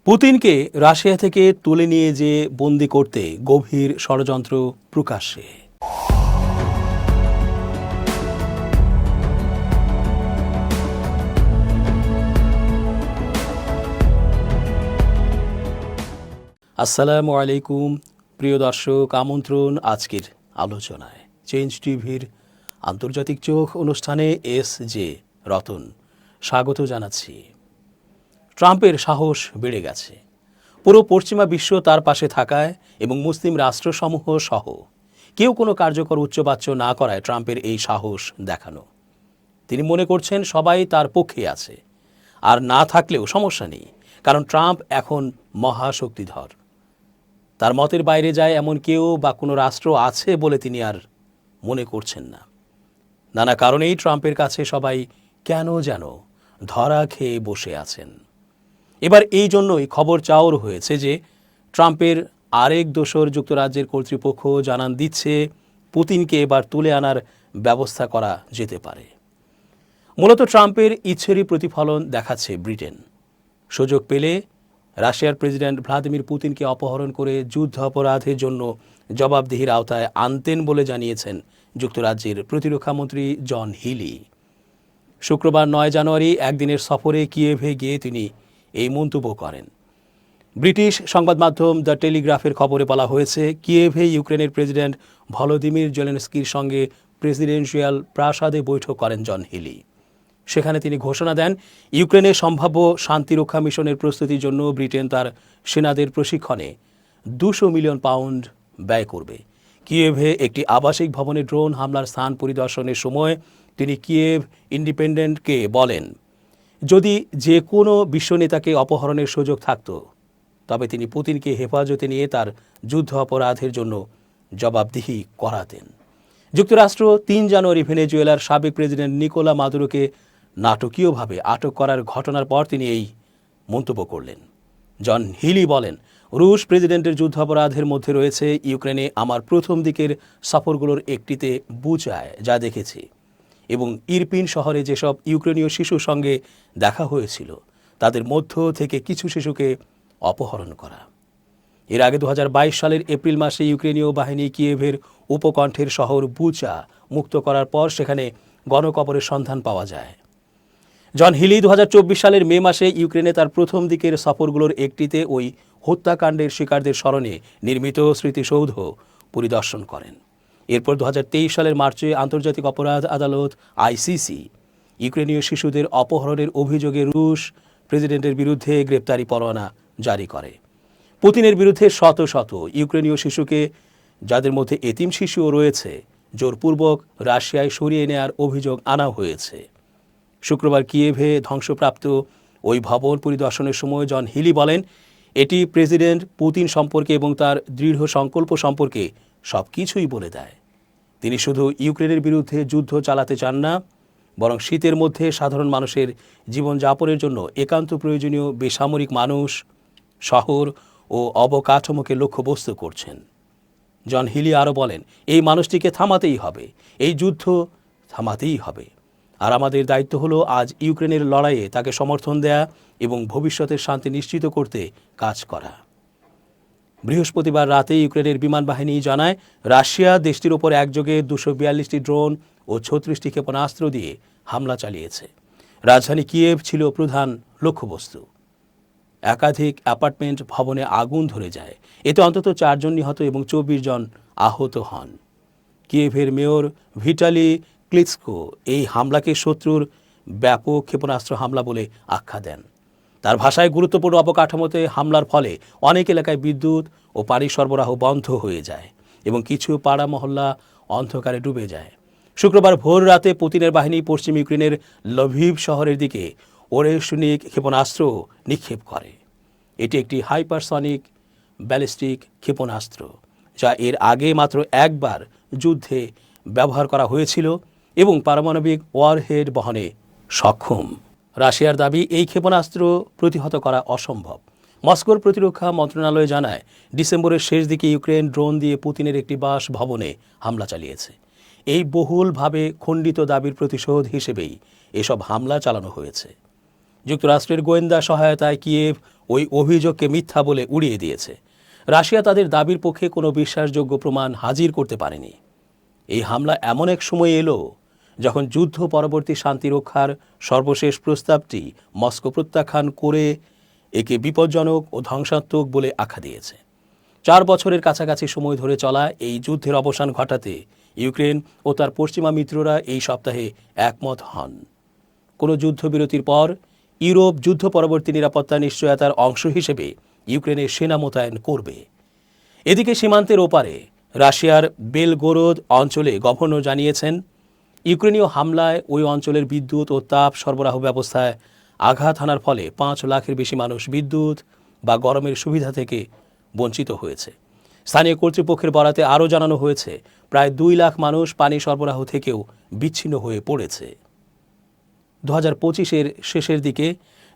পুতিনকে রাশিয়া থেকে তুলে নিয়ে যে বন্দি করতে গভীর ষড়যন্ত্র প্রকাশ্যে। আসসালামু আলাইকুম প্রিয় দর্শক, আমন্ত্রণ আজকের আলোচনায়। চেঞ্জ টিভির আন্তর্জাতিক চোখ অনুষ্ঠানে এস.জে. রতন স্বাগত জানাচ্ছি। ট্রাম্পের সাহস বেড়ে গেছে। পুরো পশ্চিমা বিশ্ব তার পাশে থাকায় এবং মুসলিম রাষ্ট্রসমূহ সহ কেউ কোনো কার্যকর উচ্চবাচ্য না করায় ট্রাম্পের এই সাহস দেখানো। তিনি মনে করছেন সবাই তার পক্ষে আছে, আর না থাকলেও সমস্যা নেই, কারণ ট্রাম্প এখন মহাশক্তিধর। তার মতের বাইরে যায় এমন কেউ বা কোনো রাষ্ট্র আছে বলে তিনি আর মনে করছেন না। নানা কারণেই ট্রাম্পের কাছে সবাই কেন যেন ধরা খেয়ে বসে আছেন। এবার এই জন্যই খবর চাউর হয়েছে যে ট্রাম্পের আরেক দোসর যুক্তরাজ্যের কর্তৃপক্ষ জানান দিচ্ছে পুতিনকে এবার তুলে আনার ব্যবস্থা করা যেতে পারে। মূলত ট্রাম্পের ইচ্ছেরই প্রতিফলন দেখাচ্ছে ব্রিটেন। সুযোগ পেলে রাশিয়ার প্রেসিডেন্ট ভ্লাদিমির পুতিনকে অপহরণ করে যুদ্ধ অপরাধের জন্য জবাবদিহির আওতায় আনতেন বলে জানিয়েছেন যুক্তরাজ্যের প্রতিরক্ষামন্ত্রী জন হিলি। শুক্রবার 9 জানুয়ারি একদিনের সফরে কিয়েভে গিয়ে তিনি এই মন্তব্য করেন। ব্রিটিশ সংবাদ মাধ্যম দ্য টেলিগ্রাফের খবরে বলা হয়েছে, কিয়েভে ইউক্রেনের প্রেসিডেন্ট ভলোদিমির জেলেনস্কির সঙ্গে প্রেসিডেন্সিয়াল প্রাসাদে বৈঠক করেন জন হিলি। সেখানে তিনি ঘোষণা দেন ইউক্রেনের সম্ভাব্য শান্তিরক্ষা মিশনের প্রস্তুতির জন্য ব্রিটেন তার সেনাদের প্রশিক্ষণে 200 মিলিয়ন পাউন্ড ব্যয় করবে। কিয়েভে একটি আবাসিক ভবনে ড্রোন হামলার স্থান পরিদর্শনের সময় তিনি কিয়েভ ইন্ডিপেন্ডেন্টকে বলেন, যদি যে কোনো বিশ্ব নেতাকে অপহরণের সুযোগ থাকত তবে তিনি পুতিনকে হেফাজতে নিয়ে তার যুদ্ধ অপরাধের জন্য জবাবদিহি করাতেন। যুক্তরাষ্ট্র 3 জানুয়ারি ভেনেজুয়েলার সাবেক প্রেসিডেন্ট নিকোলা মাদুরোকে নাটকীয়ভাবে আটক করার ঘটনার পর তিনি এই মন্তব্য করলেন। জন হিলি বলেন, রুশ প্রেসিডেন্টের যুদ্ধাপরাধের মধ্যে রয়েছে ইউক্রেনে আমার প্রথম দিকের সফরগুলোর একটিতে বুচায় যা দেখেছি, এবং ইরপিন শহরে যেসব ইউক্রেনীয় শিশুর সঙ্গে দেখা হয়েছিল তাদের মধ্য থেকে কিছু শিশুকে অপহরণ করা। এর আগে 2022 সালের এপ্রিল মাসে ইউক্রেনীয় বাহিনী কিয়েভের উপকণ্ঠের শহর বুচা মুক্ত করার পর সেখানে গণকবরের সন্ধান পাওয়া যায়। জন হিলি 2024 সালের মে মাসে ইউক্রেনে তার প্রথম দিকের সফরগুলোর একটিতে ওই হত্যাকাণ্ডের শিকারদের স্মরণে নির্মিত স্মৃতিসৌধ পরিদর্শন করেন। এরপর 2023 সালের মার্চে আন্তর্জাতিক অপরাধ আদালত আইসিসি ইউক্রেনীয় শিশুদের অপহরণের অভিযোগে রুশ প্রেসিডেন্টের বিরুদ্ধে গ্রেপ্তারি পরোয়ানা জারি করে। পুতিনের বিরুদ্ধে শত শত ইউক্রেনীয় শিশুকে, যাদের মধ্যে এতিম শিশুও রয়েছে, জোরপূর্বক রাশিয়ায় সরিয়ে নেওয়ার অভিযোগ আনা হয়েছে। শুক্রবার কিয়েভে ধ্বংসপ্রাপ্ত ওই ভবন পরিদর্শনের সময় জন হিলি বলেন, এটি প্রেসিডেন্ট পুতিন সম্পর্কে এবং তার দৃঢ় সংকল্প সম্পর্কে সব কিছুই বলে দেয়। তিনি শুধু ইউক্রেনের বিরুদ্ধে যুদ্ধ চালাতে চান না, বরং শীতের মধ্যে সাধারণ মানুষের জীবনযাপনের জন্য একান্ত প্রয়োজনীয় বেসামরিক মানুষ, শহর ও অবকাঠামোকে লক্ষ্যবস্তু করছেন। জন হিলি আরও বলেন, এই মানুষটিকে থামাতেই হবে, এই যুদ্ধ থামাতেই হবে, আর আমাদের দায়িত্ব হলো আজ ইউক্রেনের লড়াইয়ে তাকে সমর্থন দেয়া এবং ভবিষ্যতের শান্তি নিশ্চিত করতে কাজ করা। বৃহস্পতিবার রাতে ইউক্রেনের বিমান বাহিনী জানায়, রাশিয়া দেশটির ওপর একযোগে 242টি ড্রোন ও 36টি ক্ষেপণাস্ত্র দিয়ে হামলা চালিয়েছে। রাজধানী কিয়েভ ছিল প্রধান লক্ষ্যবস্তু। একাধিক অ্যাপার্টমেন্ট ভবনে আগুন ধরে যায়। এতে অন্তত 4 জন নিহত এবং 24 জন আহত হন। কিয়েভের মেয়র ভিটালি ক্লিচকো এই হামলাকে শত্রুর ব্যাপক ক্ষেপণাস্ত্র হামলা বলে আখ্যা দেন। তার ভাষায়, গুরুত্বপূর্ণ অবকাঠামোতে হামলার ফলে অনেক এলাকায় বিদ্যুৎ ও পানি সরবরাহ বন্ধ হয়ে যায় এবং কিছু পাড়া মহল্লা অন্ধকারে ডুবে যায়। শুক্রবার ভোর রাতে পুতিনের বাহিনী পশ্চিম ইউক্রেনের লভিভ শহরের দিকে ওরেশনিক ক্ষেপণাস্ত্র নিক্ষেপ করে। এটি একটি হাইপারসনিক ব্যালিস্টিক ক্ষেপণাস্ত্র, যা এর আগে মাত্র একবার যুদ্ধে ব্যবহার করা হয়েছিল এবং পারমাণবিক ওয়ারহেড বহনে সক্ষম। রাশিয়ার দাবি, এই ক্ষেপণাস্ত্র প্রতিহত করা অসম্ভব। মস্কোর প্রতিরক্ষা মন্ত্রণালয় জানায়, ডিসেম্বরের শেষ দিকে ইউক্রেন ড্রোন দিয়ে পুতিনের একটি বাসভবনে হামলা চালিয়েছে। এই বহুলভাবে খণ্ডিত দাবির প্রতিশোধ হিসেবেই এসব হামলা চালানো হয়েছে। যুক্তরাষ্ট্রের গোয়েন্দা সহায়তায় কিয়েভ ওই অভিযোগকে মিথ্যা বলে উড়িয়ে দিয়েছে। রাশিয়া তাদের দাবির পক্ষে কোনো বিশ্বাসযোগ্য প্রমাণ হাজির করতে পারেনি। এই হামলা এমন এক সময় এলো যখন যুদ্ধ পরবর্তী শান্তি রক্ষার সর্বশেষ প্রস্তাবটি মস্কো প্রত্যাখ্যান করে একে বিপজ্জনক ও ধ্বংসাত্মক বলে আখ্যা দিয়েছে। 4 বছরের কাছাকাছি সময় ধরে চলা এই যুদ্ধের অবসান ঘটাতে ইউক্রেন ও তার পশ্চিমা মিত্ররা এই সপ্তাহে একমত হন। কোনো যুদ্ধবিরতির পর ইউরোপ যুদ্ধ পরবর্তী নিরাপত্তা নিশ্চয়তার অংশ হিসেবে ইউক্রেনের সেনা মোতায়েন করবে। এদিকে সীমান্তের ওপারে রাশিয়ার বেলগোরোদ অঞ্চলে গভর্নর জানিয়েছেন, ইউক্রেনীয় হামলায় ওই অঞ্চলের বিদ্যুৎ ও তাপ সরবরাহ ব্যবস্থায় আঘাত হানার ফলে 5 লাখের বেশি মানুষ বিদ্যুৎ বা গরমের সুবিধা থেকে বঞ্চিত হয়েছে। স্থানীয় কর্তৃপক্ষের বরাতে আরও জানানো হয়েছে, প্রায় 2 লাখ মানুষ পানি সরবরাহ থেকেও বিচ্ছিন্ন হয়ে পড়েছে। 2025-এর শেষের দিকে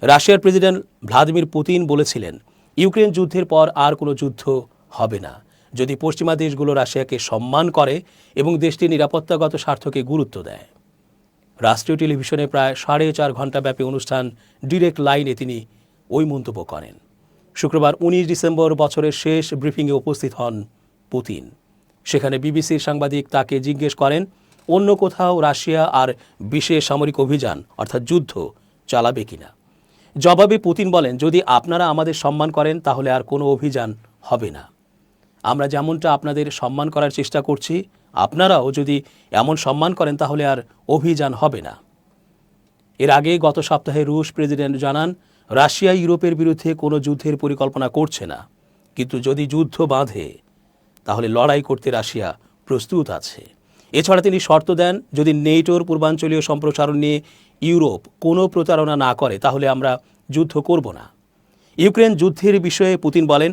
রাশিয়ার প্রেসিডেন্ট ভ্লাদিমির পুতিন বলেছিলেন, ইউক্রেন যুদ্ধের পর আর কোনো যুদ্ধ হবে না যদি পশ্চিমা দেশগুলো রাশিয়াকে সম্মান করে এবং দেশটির নিরাপত্তাগত স্বার্থকে গুরুত্ব দেয়। রাষ্ট্রীয় টেলিভিশনে প্রায় 4.5 ঘণ্টা ব্যাপী অনুষ্ঠান ডিরেক্ট লাইনে তিনি ওই মন্তব্য করেন। শুক্রবার 19 ডিসেম্বর বছরের শেষ ব্রিফিংয়ে উপস্থিত হন পুতিন। সেখানে বিবিসির সাংবাদিক তাকে জিজ্ঞেস করেন, অন্য কোথাও রাশিয়া আর বিশেষ সামরিক অভিযান অর্থাৎ যুদ্ধ চালাবে কিনা। জবাবে পুতিন বলেন, যদি আপনারা আমাদের সম্মান করেন তাহলে আর কোনো অভিযান হবে না। আমরা যেমনটা আপনাদের সম্মান করার চেষ্টা করছি, আপনারাও যদি এমন সম্মান করেন তাহলে আর অভিযান হবে না। এর আগে গত সপ্তাহে রুশ প্রেসিডেন্ট জানান, রাশিয়া ইউরোপের বিরুদ্ধে কোনো যুদ্ধের পরিকল্পনা করছে না, কিন্তু যদি যুদ্ধ বাঁধে তাহলে লড়াই করতে রাশিয়া প্রস্তুত আছে। এছাড়া তিনি শর্ত দেন, যদি নেটোর পূর্বাঞ্চলীয় সম্প্রসারণ নিয়ে ইউরোপ কোনো প্রতারণা না করে তাহলে আমরা যুদ্ধ করব না। ইউক্রেন যুদ্ধের বিষয়ে পুতিন বলেন,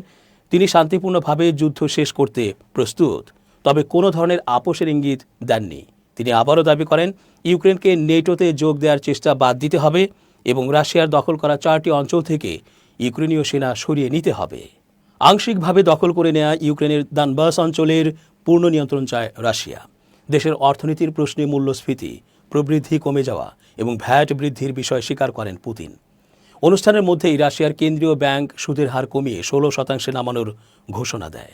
তিনি শান্তিপূর্ণভাবে যুদ্ধ শেষ করতে প্রস্তুত, তবে কোনো ধরনের আপোষের ইঙ্গিত দেননি। তিনি আবারও দাবি করেন, ইউক্রেনকে নেটোতে যোগ দেওয়ার চেষ্টা বাদ দিতে হবে এবং রাশিয়ার দখল করা 4টি অঞ্চল থেকে ইউক্রেনীয় সেনা সরিয়ে নিতে হবে। আংশিকভাবে দখল করে নেওয়া ইউক্রেনের দানবাস অঞ্চলের পূর্ণ নিয়ন্ত্রণ চায় রাশিয়া। দেশের অর্থনীতির প্রশ্নে মূল্যস্ফীতি, প্রবৃদ্ধি কমে যাওয়া এবং ভ্যাট বৃদ্ধির বিষয় স্বীকার করেন পুতিন। অনুষ্ঠানের মধ্যেই রাশিয়ার কেন্দ্রীয় ব্যাংক সুদের হার কমিয়ে 16% নামানোর ঘোষণা দেয়।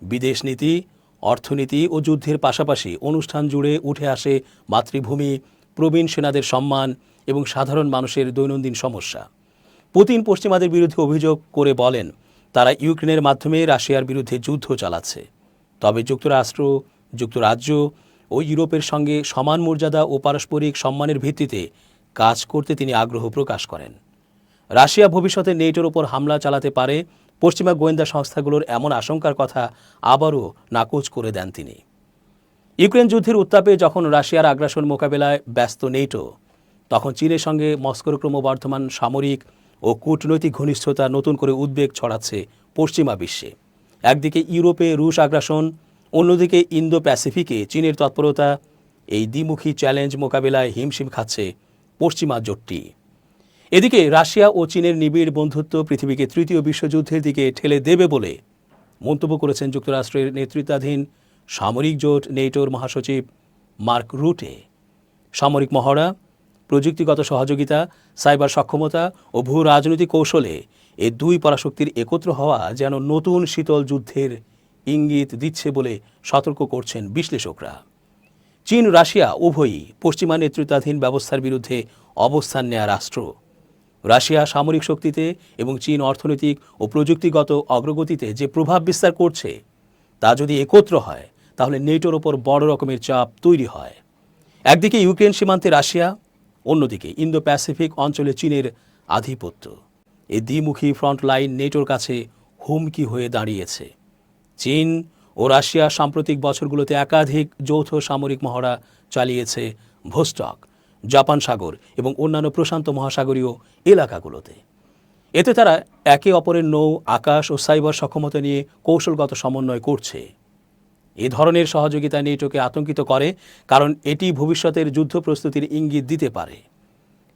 বিদেশ নীতি, অর্থনীতি ও যুদ্ধের পাশাপাশি অনুষ্ঠান জুড়ে উঠে আসে মাতৃভূমি, প্রবীণ সেনাদের সম্মান এবং সাধারণ মানুষের দৈনন্দিন সমস্যা। পুতিন পশ্চিমাদের বিরুদ্ধে অভিযোগ করে বলেন, তারা ইউক্রেনের মাধ্যমে রাশিয়ার বিরুদ্ধে যুদ্ধ চালাচ্ছে। তবে যুক্তরাষ্ট্র, যুক্তরাজ্য ও ইউরোপের সঙ্গে সমান মর্যাদা ও পারস্পরিক সম্মানের ভিত্তিতে কাজ করতে তিনি আগ্রহ প্রকাশ করেন। রাশিয়া ভবিষ্যতে নেটোর ওপর হামলা চালাতে পারে, পশ্চিমা গোয়েন্দা সংস্থাগুলোর এমন আশঙ্কার কথা আবারও নাকচ করে দেন তিনি। ইউক্রেন যুদ্ধের উত্তাপে যখন রাশিয়ার আগ্রাসন মোকাবেলায় ব্যস্ত নেটো, তখন চীনের সঙ্গে মস্কোর ক্রমবর্ধমান সামরিক ও কূটনৈতিক ঘনিষ্ঠতা নতুন করে উদ্বেগ ছড়াচ্ছে পশ্চিমা বিশ্বে। একদিকে ইউরোপে রুশ আগ্রাসন, অন্যদিকে ইন্দো প্যাসিফিকে চীনের তৎপরতা, এই দ্বিমুখী চ্যালেঞ্জ মোকাবেলায় হিমশিম খাচ্ছে পশ্চিমা জোটটি। এদিকে রাশিয়া ও চীনের নিবিড় বন্ধুত্ব পৃথিবীকে তৃতীয় বিশ্বযুদ্ধের দিকে ঠেলে দেবে বলে মন্তব্য করেছেন যুক্তরাষ্ট্রের নেতৃত্বাধীন সামরিক জোট নেটোর মহাসচিব মার্ক রুটে। সামরিক মহড়া, প্রযুক্তিগত সহযোগিতা, সাইবার সক্ষমতা ও ভূ রাজনৈতিক কৌশলে এই দুই পরাশক্তির একত্র হওয়া যেন নতুন শীতল যুদ্ধের ইঙ্গিত দিচ্ছে বলে সতর্ক করছেন বিশ্লেষকরা। চীন, রাশিয়া উভয়ই পশ্চিমা নেতৃত্বাধীন ব্যবস্থার বিরুদ্ধে অবস্থান নেয়া রাষ্ট্র। রাশিয়া সামরিক শক্তিতে এবং চীন অর্থনৈতিক ও প্রযুক্তিগত অগ্রগতিতে যে প্রভাব বিস্তার করছে তা যদি একত্র হয় তাহলে নেটোর ওপর বড় রকমের চাপ তৈরি হয়। একদিকে ইউক্রেন সীমান্তে রাশিয়া, অন্যদিকে ইন্দো প্যাসিফিক অঞ্চলে চীনের আধিপত্য। এই দ্বিমুখী ফ্রন্ট লাইন নেটোর কাছে হুমকি হয়ে দাঁড়িয়েছে। চীন ও রাশিয়া সাম্প্রতিক বছরগুলোতে একাধিক যৌথ সামরিক মহড়া চালিয়েছে ভোস্টক, জাপান সাগর এবং অন্যান্য প্রশান্ত মহাসাগরীয় এলাকাগুলোতে। এতে তারা একে অপরের নৌ, আকাশ ও সাইবার সক্ষমতা নিয়ে কৌশলগত সমন্বয় করছে। এ ধরনের সহযোগিতা নেটোকে আতঙ্কিত করে, কারণ এটি ভবিষ্যতের যুদ্ধ প্রস্তুতির ইঙ্গিত দিতে পারে।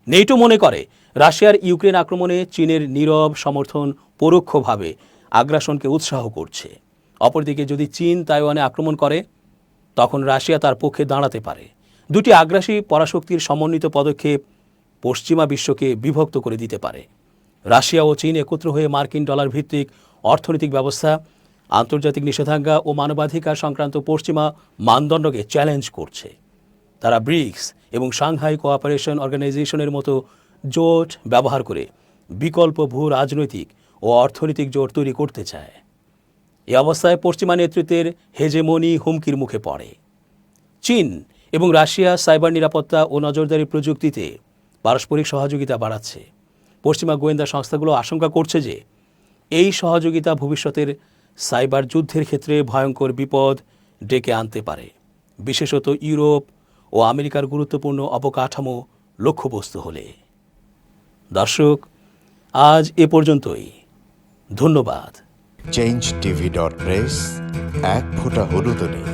নেটো মনে করে রাশিয়ার ইউক্রেন আক্রমণে চীনের নীরব সমর্থন পরোক্ষভাবে আগ্রাসনকে উৎসাহ করছে। অপরদিকে যদি চীন তাইওয়ানে আক্রমণ করে তখন রাশিয়া তার পক্ষে দাঁড়াতে পারে। দুটি আগ্রাসী পরাশক্তির সমন্বিত পদক্ষেপ পশ্চিমা বিশ্বকে বিভক্ত করে দিতে পারে। রাশিয়া ও চীন একত্র হয়ে মার্কিন ডলার ভিত্তিক অর্থনৈতিক ব্যবস্থা, আন্তর্জাতিক নিষেধাজ্ঞা ও মানবাধিকার সংক্রান্ত পশ্চিমা মানদণ্ডকে চ্যালেঞ্জ করছে। তারা ব্রিক্স এবং সাংহাই কোঅপারেশন অর্গানাইজেশনের মতো জোট ব্যবহার করে বিকল্প ভূ রাজনৈতিক ও অর্থনৈতিক জোট তৈরি করতে চায়। এই অবস্থায় পশ্চিমা নেতৃত্বের হেজেমনি হুমকির মুখে পড়ে। চীন এবং রাশিয়া সাইবার নিরাপত্তা ও নজরদারি প্রযুক্তিতে পারস্পরিক সহযোগিতা বাড়াচ্ছে। পশ্চিমা গোয়েন্দা সংস্থাগুলো আশঙ্কা করছে যে এই সহযোগিতা ভবিষ্যতের সাইবার যুদ্ধের ক্ষেত্রে ভয়ঙ্কর বিপদ ডেকে আনতে পারে, বিশেষত ইউরোপ ও আমেরিকার গুরুত্বপূর্ণ অবকাঠামো লক্ষ্যবস্তু হলে। দর্শক, আজ এ পর্যন্তই। ধন্যবাদ। change tv.press, এক ফোঁটা হলুদ নেই।